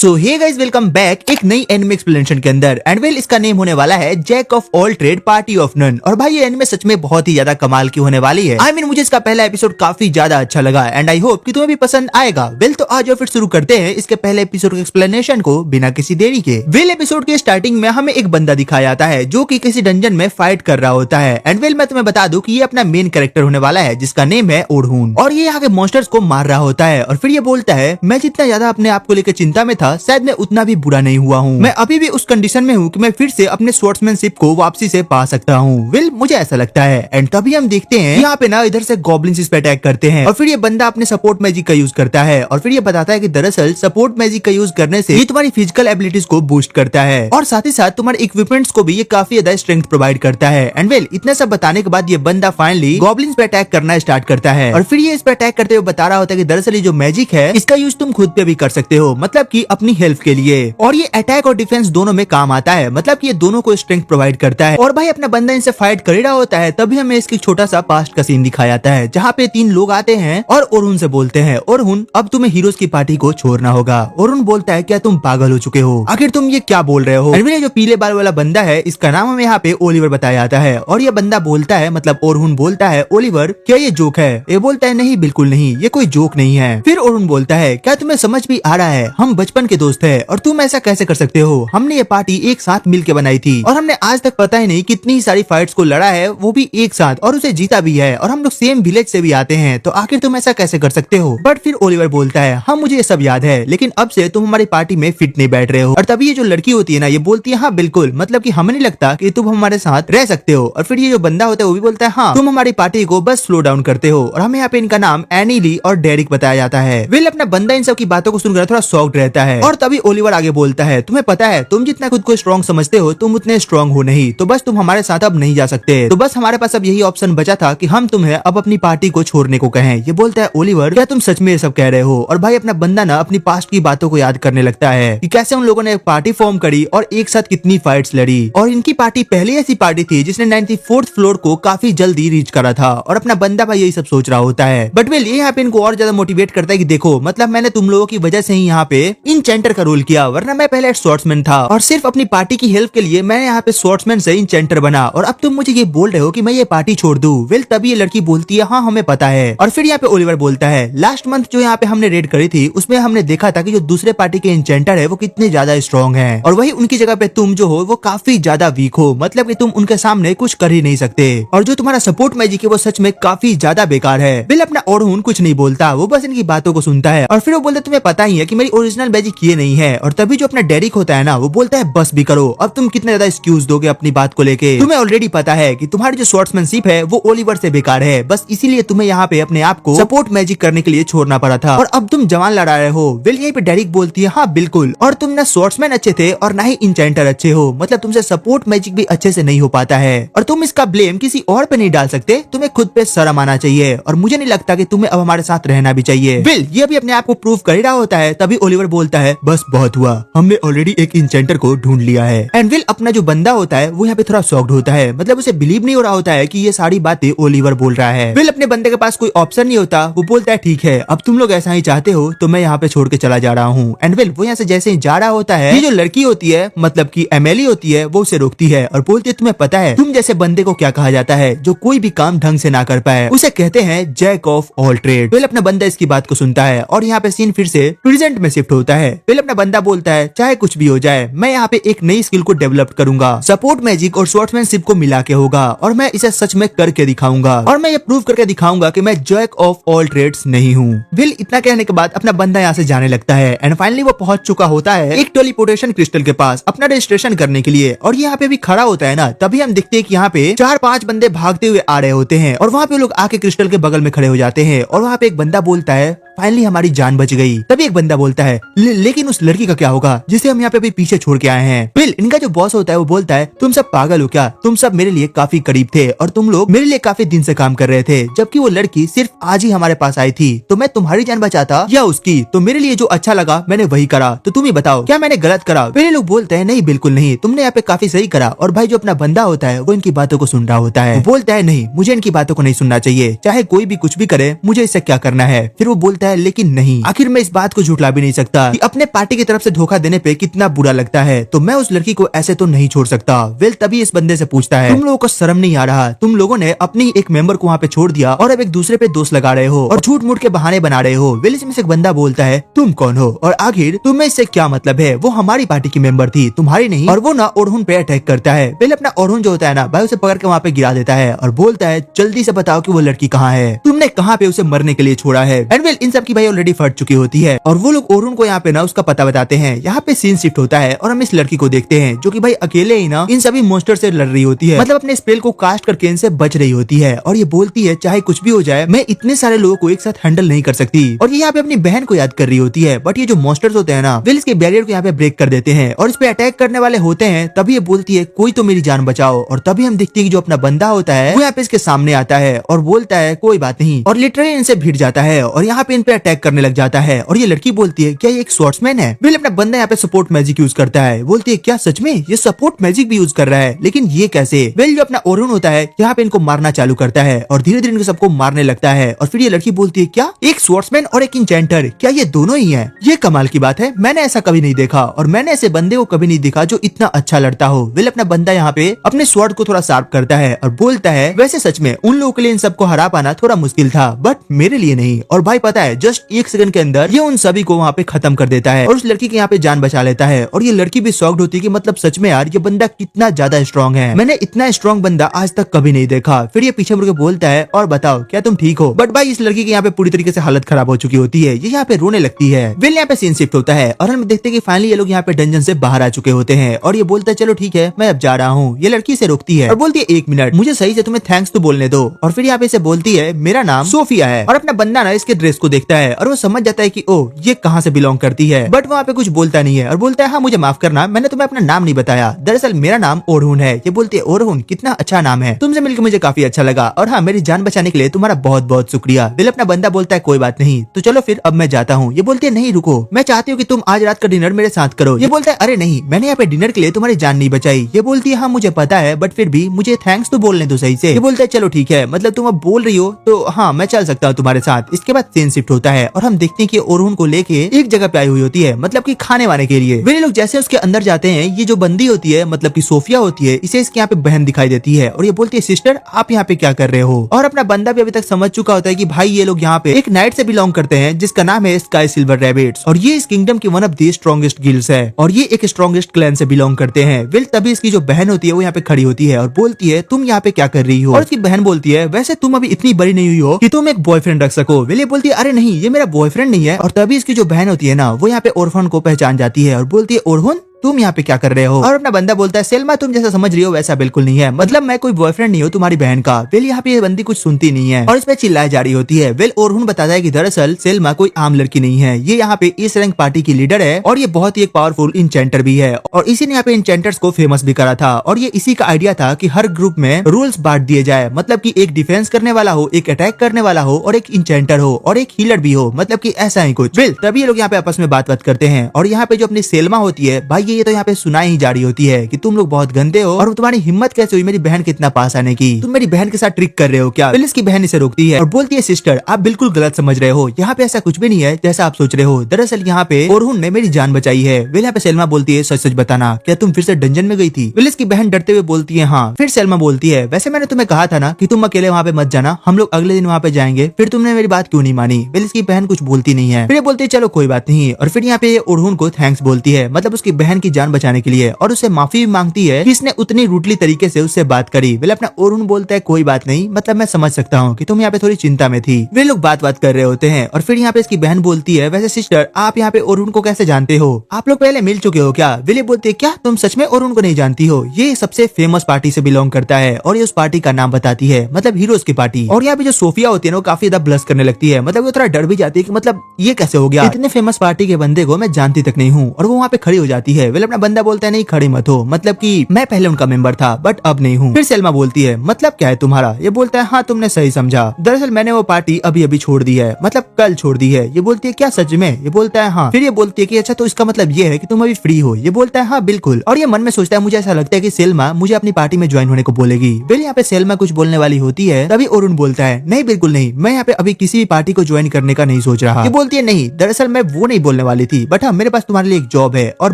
सो hey guys, welcome back एक नई anime explanation के अंदर। एंड वेल इसका नेम होने वाला है jack of all trade party of none. और भाई ये एनिमे सच में बहुत ही ज्यादा कमाल की होने वाली है। I mean, मुझे इसका पहला एपिसोड काफी ज्यादा अच्छा लगा एंड आई होप कि तुम्हें भी पसंद आएगा। वेल तो आज फिर शुरू करते हैं इसके पहले एपिसोड के एक्सप्लेनेशन को बिना किसी देरी के। वेल एपिसोड के स्टार्टिंग में हमें एक बंदा दिखाया जाता है जो कि किसी डंजन में फाइट कर रहा होता है। एंड वेल मैं तुम्हें बता दूं कि ये अपना मेन कैरेक्टर होने वाला है जिसका नेम है ओरहुन। और ये यहाँ के मॉन्स्टर्स को मार रहा होता है और फिर ये बोलता है मैं जितना ज्यादा अपने आप को लेकर चिंता में था शायद मैं उतना भी बुरा नहीं हुआ हूँ। मैं अभी भी उस कंडीशन में हूँ कि मैं फिर से अपने स्वॉर्ड्समैनशिप को वापसी से पा सकता हूँ। वेल मुझे ऐसा लगता है। एंड तभी हम देखते हैं यहाँ पे ना इधर से गॉब्लिन्स इस पे अटैक करते हैं और फिर ये बंदा अपने सपोर्ट मैजिक का यूज करता है और फिर ये बताता है कि दरअसल सपोर्ट मैजिक का यूज करने से ये तुम्हारी फिजिकल एबिलिटीज को बूस्ट करता है और साथ ही साथ तुम्हारे इक्विपमेंट्स को भी ये काफी ज्यादा स्ट्रेंथ प्रोवाइड करता है। एंड वेल इतना सब बताने के बाद ये बंदा फाइनली गॉब्लिन्स पे अटैक करना स्टार्ट करता है और फिर ये इस पे अटैक करते हुए बता रहा होता है कि दरअसल ये जो मैजिक है इसका यूज तुम खुद पे भी कर सकते हो, मतलब कि अपनी हेल्प के लिए। और ये अटैक और डिफेंस दोनों में काम आता है, मतलब कि ये दोनों को स्ट्रेंथ प्रोवाइड करता है। और भाई अपना बंदा इनसे फाइट कर ही रहा होता है तभी हमें इसकी छोटा सा पास्ट का सीन दिखाया जाता है जहाँ पे तीन लोग आते हैं और ओरहुन से बोलते हैं ओरहुन अब तुम्हें हीरोज की पार्टी को छोड़ना होगा। ओरहुन बोलता है क्या तुम पागल हो चुके हो, आखिर तुम ये क्या बोल रहे हो। जो पीले बाल वाला बंदा है इसका नाम हमें यहाँ पे ओलिवर बताया जाता है और ये बंदा बोलता है मतलब ओरहुन बोलता है ओलिवर क्या ये जोक है। ये बोलता है नहीं बिल्कुल नहीं, ये कोई जोक नहीं है। फिर ओरहुन बोलता है क्या तुम्हें समझ भी आ रहा है हम बचपन के दोस्त है और तुम ऐसा कैसे कर सकते हो। हमने ये पार्टी एक साथ मिलके बनाई थी और हमने आज तक पता ही नहीं कितनी सारी फाइट्स को लड़ा है वो भी एक साथ और उसे जीता भी है और हम लोग सेम विलेज से भी आते हैं तो आखिर तुम ऐसा कैसे कर सकते हो। बट फिर ओलिवर बोलता है हाँ मुझे ये सब याद है लेकिन अब से तुम हमारी पार्टी में फिट नहीं बैठ रहे हो। और तभी ये जो लड़की होती है ना ये बोलती है हाँ बिल्कुल, मतलब कि हमें नहीं लगता कि तुम हमारे साथ रह सकते हो। और फिर ये जो बंदा होता है वो भी बोलता है हाँ तुम हमारी पार्टी को बस स्लो डाउन करते हो। और हमें यहाँ पे इनका नाम एनी ली और डेरिक बताया जाता है। विल अपना बंदा इन सब की बातों को सुनकर थोड़ा शॉक्ड रहता है और तभी ओलिवर आगे बोलता है तुम्हें पता है तुम जितना खुद को स्ट्रॉन्ग समझते हो तुम उतने स्ट्रॉन्ग हो नहीं, तो बस तुम हमारे साथ अब नहीं जा सकते। तो बस हमारे पास अब यही ऑप्शन बचा था कि हम तुम्हें अब अपनी पार्टी को छोड़ने को कहें। ये बोलता है ओलिवर क्या तुम सच में ये सब कह रहे हो। और भाई अपना बंदा ना अपनी पास्ट की बातों को याद करने लगता है कि कैसे उन लोगों ने एक पार्टी फॉर्म करी और एक साथ कितनी फाइट्स लड़ी। और इनकी पार्टी पहली ऐसी पार्टी थी जिसने 94th फ्लोर को काफी जल्दी रीच करा था। और अपना बंदा भाई यही सब सोच रहा होता है। बट वेल ये यहाँ पे इनको और ज्यादा मोटिवेट करता है कि देखो मतलब मैंने तुम लोगों की वजह से ही यहाँ पे इंचेंटर का रोल किया, वरना मैं पहले स्वॉर्ड्समैन था और सिर्फ अपनी पार्टी की हेल्प के लिए मैं यहाँ पे स्वॉर्ड्समैन से इंचेंटर बना और अब तुम मुझे ये बोल रहे हो कि मैं ये पार्टी छोड़ दूं। वेल तभी ये लड़की बोलती है हाँ हमें पता है। और फिर यहाँ पे ओलिवर बोलता है लास्ट मंथ जो यहाँ पे हमने रेड करी थी उसमें हमने देखा था कि जो दूसरे पार्टी के इंचेंटर है वो कितने ज्यादा स्ट्रॉन्ग है और वही उनकी जगह पे तुम जो हो वो काफी ज्यादा वीक हो, मतलब कि तुम उनके सामने कुछ कर ही नहीं सकते और जो तुम्हारा सपोर्ट मैजिक है वो सच में काफी ज्यादा बेकार है। बिल अपना ओरहुन कुछ नहीं बोलता, वो बस इनकी बातों को सुनता है और फिर वो बोलता है तुम्हें पता ही है कि मेरी ओरिजिनल मैजिक ये नहीं है। और तभी जो अपना डेरिक होता है ना वो बोलता है बस भी करो, अब तुम कितने ज्यादा एक्सक्यूज दोगे अपनी बात को लेके। तुम्हें ऑलरेडी पता है कि तुम्हारी जो स्वॉर्ड्समैनशिप है वो ओलिवर से बेकार है, बस इसीलिए तुम्हें यहाँ पे अपने आप को सपोर्ट मैजिक करने के लिए छोड़ना पड़ा था और अब तुम जवान लड़ा रहे हो। वेल यहीं पे डेरिक बोलती है हाँ बिल्कुल, और तुम ना स्वॉर्ड्समैन अच्छे थे और ना ही इंचेंटर अच्छे हो, मतलब तुमसे सपोर्ट मैजिक भी अच्छे से नहीं हो पाता है और तुम इसका ब्लेम किसी और पे नहीं डाल सकते, तुम्हें खुद पे शर्म आना चाहिए और मुझे नहीं लगता कि तुम्हें अब हमारे साथ रहना भी चाहिए। विल ये भी अपने आप को प्रूव कर ही रहा होता है तभी ओलिवर बोलता है बस बहुत हुआ, हमने ऑलरेडी एक इंचेंटर को ढूंढ लिया है। एंड विल अपना जो बंदा होता है वो यहाँ पे थोड़ा शॉक्ड होता है, मतलब उसे बिलीव नहीं हो रहा होता है कि ये सारी बातें ओलिवर बोल रहा है। विल अपने बंदे के पास कोई ऑप्शन नहीं होता, वो बोलता है ठीक है अब तुम लोग ऐसा ही चाहते हो तो मैं यहाँ पे छोड़ के चला जा रहा हूँ। एंड विल वो यहाँ से जैसे ही जा रहा होता है ये जो लड़की होती है मतलब की एमेली होती है वो उसे रोकती है और बोलती है तुम्हें पता है तुम जैसे बंदे को क्या कहा जाता है जो कोई भी काम ढंग से ना कर पाए, उसे कहते हैं जैक ऑफ ऑल ट्रेड। विल अपना बंदा इसकी बात को सुनता है और यहाँ पे सीन फिर से प्रेजेंट में शिफ्ट होता है। विल अपना बंदा बोलता है चाहे कुछ भी हो जाए मैं यहाँ पे एक नई स्किल को डेवलप करूंगा, सपोर्ट मैजिक और स्वॉर्ड्समैनशिप को मिला के होगा और मैं इसे सच में करके दिखाऊंगा और मैं ये प्रूव करके दिखाऊंगा कि मैं जैक ऑफ ऑल ट्रेड्स नहीं हूँ। विल इतना कहने के बाद अपना बंदा यहाँ से जाने लगता है एंड फाइनली वो पहुंच चुका होता है एक टेलीपोर्टेशन क्रिस्टल के पास अपना रजिस्ट्रेशन करने के लिए। और यहाँ पे भी खड़ा होता है ना तभी हम देखते हैं कि यहाँ पे 4-5 बंदे भागते हुए आ रहे होते हैं और वहाँ पे लोग आके क्रिस्टल के बगल में खड़े हो जाते हैं और वहाँ पे एक बंदा बोलता है फाइनली हमारी जान बच गई। तभी एक बंदा बोलता है लेकिन उस लड़की का क्या होगा जिसे हम यहाँ पे अभी पीछे छोड़ के आए हैं। फिर इनका जो बॉस होता है वो बोलता है तुम सब पागल हो क्या, तुम सब मेरे लिए काफी करीब थे और तुम लोग मेरे लिए काफी दिन से काम कर रहे थे, जबकि वो लड़की सिर्फ आज ही हमारे पास आई थी, तो मैं तुम्हारी जान बचाता या उसकी, तो मेरे लिए जो अच्छा लगा मैंने वही करा, तो तुम ही बताओ क्या मैंने गलत करा। फिर लोग बोलते हैं नहीं बिल्कुल नहीं, तुमने यहाँ पे काफी सही करा। और भाई जो अपना बंदा होता है वो इनकी बातों को सुन रहा होता है, बोलता है नहीं मुझे इनकी बातों को नहीं सुनना चाहिए, चाहे कोई भी कुछ भी करे मुझे इससे क्या करना है। फिर वो बोलता है है, लेकिन नहीं, आखिर मैं इस बात को झुठला भी नहीं सकता कि अपने पार्टी की तरफ से धोखा देने पे कितना बुरा लगता है, तो मैं उस लड़की को ऐसे तो नहीं छोड़ सकता। वेल तभी इस बंदे से पूछता है, तुम लोगों को शर्म नहीं आ रहा? तुम लोगों ने अपनी एक मेंबर को वहाँ पे छोड़ दिया और अब एक दूसरे पे दोष लगा रहे हो और झूठ मूठ के बहाने बना रहे हो। वेल इसमें से एक बंदा बोलता है, तुम कौन हो और आखिर तुम्हें इससे क्या मतलब है? वो हमारी पार्टी की मेंबर थी, तुम्हारी नहीं। और वो ना ओरहुन पे अटैक करता है। वेल अपना ओरहुन जो होता है ना भाई, उसे पकड़ के वहाँ पे गिरा देता है और बोलता है, जल्दी से बताओ कि वो लड़की कहाँ है, तुमने कहाँ पे उसे मरने के लिए छोड़ा है। एंड वेल इन सब की भाई ऑलरेडी फट चुकी होती है और वो लोग ओरहुन को यहाँ पे ना उसका पता बताते हैं। यहाँ पे सीन शिफ्ट होता है और हम इस लड़की को देखते हैं जो कि भाई अकेले ही ना इन सभी मॉन्स्टर से लड़ रही होती है, मतलब अपने स्पेल को कास्ट करके इनसे बच रही होती है। और ये बोलती है, चाहे कुछ भी हो जाए, मैं इतने सारे लोगों को एक साथ हैंडल नहीं कर सकती। और ये यहाँ पे अपनी बहन को याद कर रही होती है, बट ये जो मॉन्स्टर्स होते हैं ना, वेल इसके बैरियर को यहाँ पे ब्रेक कर देते हैं और इस पे अटैक करने वाले होते हैं। तभी ये बोलती है, कोई तो मेरी जान बचाओ। और तभी हम देखते हैं कि जो अपना बंदा होता है वो यहाँ पे इसके सामने आता है और बोलता है, कोई बात नहीं, और लिटरली इनसे भिड़ जाता है और यहाँ पे इन पे अटैक करने लग जाता है। और ये लड़की बोलती है, क्या ये एक स्वॉर्ड्समैन है? वेल अपना बंदा यहाँ पे सपोर्ट मैजिक यूज करता है। बोलती है, क्या सच में ये सपोर्ट मैजिक भी यूज कर रहा है? लेकिन ये कैसे? वेल जो अपना ओरहुन होता है यहाँ पे इनको मारना चालू करता है और धीरे धीरे इनको सबको मारने लगता है। और फिर ये लड़की बोलती है, क्या एक स्वॉर्ड्समैन और एक इंचेंटर, क्या ये दोनों ही है? ये कमाल की बात है, मैंने ऐसा कभी नहीं देखा और मैंने ऐसे बंदे को कभी नहीं देखा जो इतना अच्छा लड़ता हो। वेल अपना बंदा यहाँ पे अपने स्वॉर्ड को थोड़ा शार्प करता है और बोलता है, वैसे सच में उन लोगों के लिए इन सबको हरा पाना थोड़ा मुश्किल था, बट मेरे लिए नहीं। और भाई पता है, जस्ट 1 सेकंड के अंदर ये उन सभी को वहाँ पे खत्म कर देता है और उस लड़की के यहाँ पे जान बचा लेता है। और ये लड़की भी शॉक्ड होती है कि मतलब सच में यार ये बंदा कितना ज्यादा स्ट्रॉन्ग है, मैंने इतना स्ट्रॉन्ग बंदा आज तक कभी नहीं देखा। फिर ये पीछे मुड़ के बोलता है, और बताओ क्या तुम ठीक हो? बट भाई इस लड़की के यहाँ पे पूरी तरीके से हालत खराब हो चुकी होती है, ये यहाँ पे रोने लगती है। वेल यहाँ पे सीन शिफ्ट होता है और हम देखते हैं कि फाइनली ये लोग यहाँ पे डंजन से बाहर आ चुके होते हैं और ये बोलता है, चलो ठीक है मैं अब जा रहा हूँ। ये लड़की से रोकती है और बोलती है, 1 मिनट, मुझे सही से तुम्हें थैंक्स तो बोलने दो। और फिर यहाँ पे इसे बोलती है, मेरा नाम सोफिया है। और अपना बंदा ना इसके ड्रेस को देखता है और वो समझ जाता है कि ओ ये कहाँ से बिलोंग करती है, बट वहाँ पे कुछ बोलता नहीं है और बोलता है, हाँ मुझे माफ करना, मैंने तुम्हें अपना नाम नहीं बताया, दरअसल मेरा नाम ओरहुन है। ये बोलती है, ओरहुन कितना अच्छा नाम है, तुमसे मिलकर मुझे काफी अच्छा लगा और हाँ मेरी जान बचाने के लिए तुम्हारा बहुत बहुत शुक्रिया। वेल अपना बंदा बोलता है, कोई बात नहीं, तो चलो फिर अब मैं जाता हूँ। ये बोलती है, नहीं रुको, मैं चाहती हूँ कि तुम आज रात का डिनर मेरे साथ करो। ये बोलता है, अरे नहीं, मैंने यहाँ पे डिनर के लिए तुम्हारी जान नहीं बचाई। ये बोलती है, हाँ मुझे पता है, बट फिर भी मुझे थैंक्स तो बोलने दो सही से। ये बोलता है, चलो ठीक है, मतलब तुम अब बोल रही हो तो हाँ मैं चल सकता हूँ तुम्हारे साथ। इसके बाद सीन शिफ्ट होता है और हम देखते हैं कि ओरहुन को लेके एक जगह पे आई हुई होती है, मतलब कि खाने वाने के लिए। वे लोग जैसे उसके अंदर जाते हैं, ये जो बंदी होती है मतलब कि सोफिया होती है, इसे इसके यहाँ पे बहन दिखाई देती है और ये बोलती है, सिस्टर आप यहाँ पे क्या कर रहे हो? और अपना बंदा भी अभी तक समझ चुका होता है कि भाई ये लोग यहाँ पे एक नाइट से बिलोंग करते हैं जिसका नाम है स्काई सिल्वर रैबिट्स और ये इस किंगडम की one of the strongest guilds है और ये एक स्ट्रॉन्गेस्ट क्लैन से बिलोंग करते हैं। वेल तभी इसकी जो बहन होती है वो यहाँ पे खड़ी होती है और बोलती है, तुम यहाँ पे क्या कर रही हो? और उसकी बहन बोलती है, वैसे तुम अभी इतनी बड़ी नहीं हुई हो कि तुम एक बॉयफ्रेंड रख सको। वेल ये बोलती है, अरे नहीं ये मेरा बॉयफ्रेंड नहीं है। और तभी इसकी जो बहन होती है ना, वो यहाँ पे ओरहुन को पहचान जाती है और बोलती है, ओरहुन तुम यहाँ पे क्या कर रहे हो? और अपना बंदा बोलता है, सेल्मा तुम जैसा समझ रही हो वैसा बिल्कुल नहीं है, मतलब मैं कोई बॉयफ्रेंड नहीं हूँ तुम्हारी बहन का। वेल यहाँ पे ये बंदी कुछ सुनती नहीं है और इस पे चिल्लाई जा रही होती है। वेल ओरहुन बताता है कि दरअसल सेल्मा कोई आम लड़की नहीं है, ये यहाँ पे इस रैंक पार्टी की लीडर है और ये बहुत ही एक पावरफुल इंचेंटर भी है और इसी ने यहाँ पे इंचेंटर्स को फेमस भी करा था। और ये इसी का आइडिया था कि हर ग्रुप में रूल्स बांट दिए जाए, मतलब की एक डिफेंस करने वाला हो, एक अटैक करने वाला हो और एक इंचेंटर हो और एक हीलर भी हो, मतलब की ऐसा ही कुछ। वेल तभी ये लोग यहाँ पे आपस में बात करते हैं और यहाँ पे जो अपनी सेल्मा होती है भाई, ये तो यहाँ पे सुनाई जा रही होती है कि तुम लोग बहुत गंदे हो और तुम्हारी हिम्मत कैसे हुई मेरी बहन के इतना पास आने की, तुम मेरी बहन के साथ ट्रिक कर रहे हो क्या? वेल इसकी बहन इसे रोकती है और बोलती है, सिस्टर आप बिल्कुल गलत समझ रहे हो, यहाँ पे ऐसा कुछ भी नहीं है जैसा आप सोच रहे हो, दरअसल यहाँ पे ओरहुन ने मेरी जान बचाई है। वेल यहाँ पे सेल्मा बोलती है, सच सच बताना, क्या तुम फिर से डंजन में गई थी? वेल इसकी बहन डरते हुए बोलती है, हाँ। फिर सेल्मा बोलती है, वैसे मैंने तुम्हें कहा था ना कि तुम अकेले वहाँ पे मत जाना, हम लोग अगले दिन वहाँ पे जाएंगे, फिर तुमने मेरी बात क्यों नहीं मानी? वेल इसकी बहन कुछ बोलती नहीं है, फिर बोलती है चलो कोई बात नहीं। और फिर यहाँ पे ओरहुन को थैंक्स बोलती है, मतलब उसकी बहन की जान बचाने के लिए, और उसे माफी भी मांगती है कि इसने उतनी रूटली तरीके से उससे बात करी। वेल अपना ओरहुन बोलता है, कोई बात नहीं, मतलब मैं समझ सकता हूँ कि तुम यहाँ पे थोड़ी चिंता में थी। वे लोग बात कर रहे होते हैं और फिर यहाँ पे इसकी बहन बोलती है, वैसे सिस्टर आप यहाँ पे ओरहुन को कैसे जानते हो? आप लोग पहले मिल चुके हो क्या? वेल बोलते है, क्या तुम सच में ओरहुन को नहीं जानती हो? ये सबसे फेमस पार्टी से बिलोंग करता है और ये उस पार्टी का नाम बताती है, मतलब हीरोज की पार्टी। और यहाँ पे जो सोफिया होती है ना, वो काफी ज्यादा ब्लश करने लगती है, मतलब वो थोड़ा डर भी जाती है कि मतलब ये कैसे हो गया, इतने फेमस पार्टी के बंदे को मैं जानती तक नहीं हूँ। और वो वहाँ पे खड़ी हो जाती है। वेल अपना बंदा बोलता है नहीं खड़े मत हो, मतलब कि मैं पहले उनका मेंबर था बट अब नहीं हूँ। फिर सेल्मा बोलती है मतलब क्या है तुम्हारा? ये बोलता है हाँ तुमने सही समझा, दरअसल मैंने वो पार्टी अभी अभी छोड़ दी है, मतलब कल छोड़ दी है। ये बोलती है क्या सच में? ये बोलता है हाँ। फिर ये बोलती है कि अच्छा तो इसका मतलब ये है कि तुम अभी फ्री हो? ये बोलता है हाँ बिल्कुल। और ये मन में सोचता है मुझे ऐसा लगता है कि सेल्मा मुझे अपनी पार्टी में ज्वाइन होने को बोलेगी। वेल यहाँ पे सेल्मा कुछ बोलने वाली होती है, तभी अरुण बोलता है नहीं बिल्कुल नहीं, मैं यहाँ पे अभी किसी भी पार्टी को ज्वाइन करने का नहीं सोच रहा। ये बोलती है नहीं दरअसल मैं वो नहीं बोलने वाली थी, बट हाँ मेरे पास तुम्हारे लिए एक जॉब है और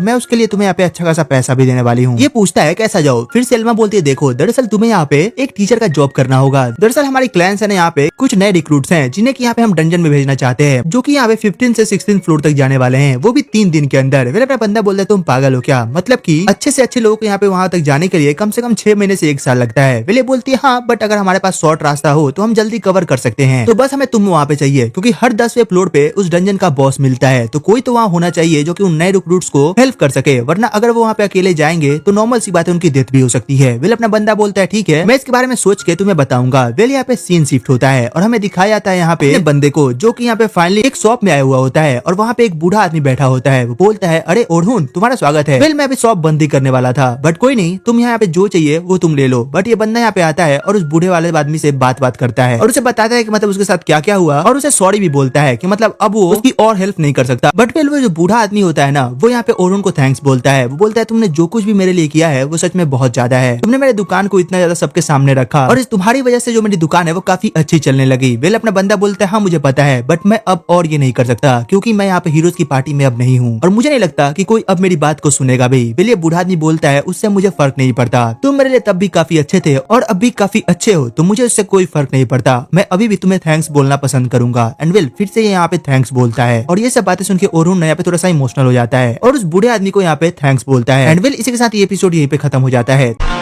मैं उसके लिए तुम्हें यहाँ पे अच्छा खासा पैसा भी देने वाली हूँ। ये पूछता है कैसा जॉब? फिर सेल्मा बोलती है देखो दरअसल तुम्हें यहाँ पे एक टीचर का जॉब करना होगा। दरअसल हमारी क्लाइंट्स है यहाँ पे कुछ नए रिक्रूट्स हैं जिन्हें की यहाँ पे हम डंजन में भेजना चाहते हैं, जो की यहाँ पे 15 से 16 फ्लोर तक जाने वाले हैं, वो भी 3 दिन के अंदर। फिर अपना बंदा बोलता है तुम पागल हो क्या? मतलब की अच्छे से अच्छे लोगों को यहाँ पे वहाँ तक जाने के लिए कम से कम 6 महीने से 1 साल लगता है। विले बोलती है हाँ बट अगर हमारे पास शॉर्ट रास्ता हो तो हम जल्दी कवर कर सकते हैं, तो बस हमें तुम वहाँ पे चाहिए, क्योंकि हर 10वें फ्लोर पे उस डंजन का बॉस मिलता है, तो कोई तो वहाँ होना चाहिए जो कि उन नए रिक्रूट्स को हेल्प कर सके, वरना अगर वो वहाँ पे अकेले जाएंगे तो नॉर्मल सी बात है उनकी डेथ भी हो सकती है। वेल अपना बंदा बोलता है ठीक है मैं इसके बारे में सोच के तुम्हें बताऊंगा। वेल यहाँ पे सीन शिफ्ट होता है और हमें दिखाया जाता है यहाँ पे बंदे को जो कि यहाँ पे फाइनली एक शॉप में आया हुआ होता है और वहाँ पे एक बूढ़ा आदमी बैठा होता है। वो बोलता है अरे ओढ़ून तुम्हारा स्वागत है। वेल मैं अभी शॉप बंद ही करने वाला था बट कोई नहीं, तुम यहाँ पे जो चाहिए वो तुम ले लो। बट ये बंदा यहाँ पे आता है और उस बूढ़े वाले आदमी से बात करता है और उसे बताता है कि मतलब उसके साथ क्या क्या हुआ और उसे सॉरी भी बोलता है कि मतलब अब वो उसकी और हेल्प नहीं कर सकता। बट फिर वो जो बूढ़ा आदमी होता है ना वो यहाँ पे ओरुण को थैंक्स बोलता है। वो बोलता है तुमने जो कुछ भी मेरे लिए किया है वो सच में बहुत ज्यादा है, तुमने मेरे दुकान को इतना ज्यादा सबके सामने रखा और इस तुम्हारी वजह से जो मेरी दुकान है वो काफी अच्छी चलने लगी। वेल अपना बंदा बोलता है हाँ मुझे पता है बट मैं अब और ये नहीं कर सकता क्योंकि मैं यहाँ पे हीरोज की पार्टी में अब नहीं हूँ और मुझे नहीं लगता कि कोई अब मेरी बात को सुनेगा भी। वेल ये बूढ़ा आदमी बोलता है उससे मुझे फर्क नहीं पड़ता, तुम मेरे लिए तब भी काफी अच्छे थे और अब भी काफी अच्छे हो, तो मुझे उससे कोई फर्क नहीं पड़ता, मैं अभी भी तुम्हें थैंक्स बोलना पसंद करूंगा। एंड वेल फिर से यहाँ पे थैंक्स बोलता है और ये सब बातें सुन के ओरुण यहाँ पे थोड़ा सा इमोशनल हो जाता है और उस बूढ़े आदमी को यहाँ पे थैंक्स बोलता है। एंड वेल इसी के साथ ये एपिसोड यहीं पे खत्म हो जाता है।